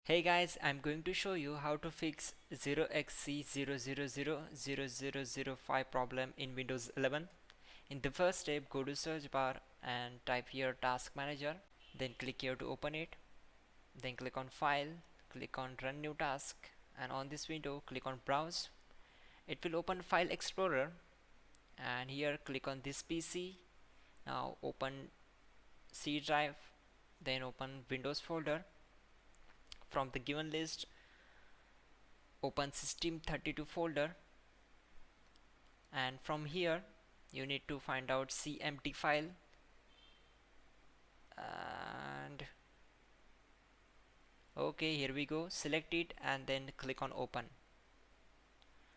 Hey guys, I'm going to show you how to fix 0xc0000005 problem in Windows 11. In the first step, go to search bar and type here task manager, then click here to open it, then click on file, click on run new task, and on this window click on browse. It will open file explorer, and here click on this PC. Now open C drive, then open Windows folder. From the given list, open system32 folder, and from here you need to find out cmd file, and okay, here we go. Select it and then click on open,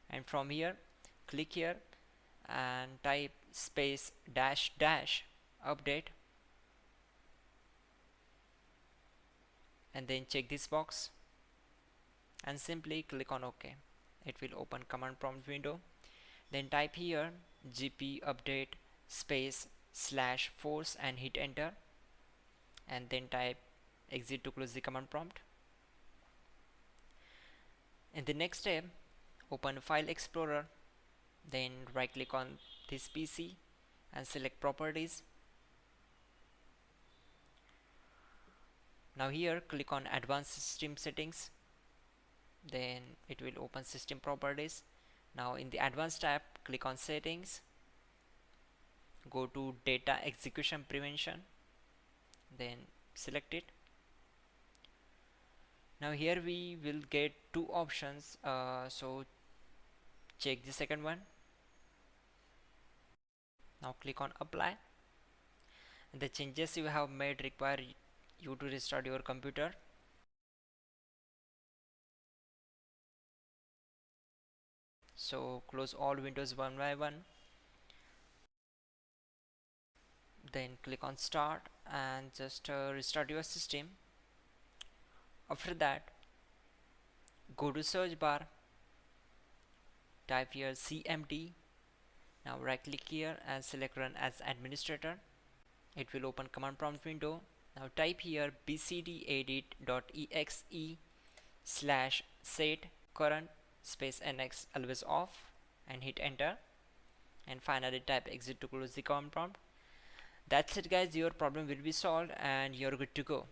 and from here click here and type space dash dash update, and then check this box and simply click on OK. It will open command prompt window. Then type here gp update space slash force and hit enter, and then type exit to close the command prompt. In the next step, open file explorer, then right click on this PC and select properties. Now here click on advanced system settings, then it will open system properties. Now in the advanced tab, click on settings, go to data execution prevention, then select it. Now here we will get two options, so check the second one. Now click on apply, and the changes you have made require you to restart your computer. So close all windows one by one, then click on start and just restart your system. After that, go to search bar, type here cmd. Now right click here and select run as administrator. It will open command prompt window. Now type here bcdedit.exe slash set current space nx always off and hit enter, and finally type exit to close the command prompt. That's it guys, your problem will be solved and you're good to go.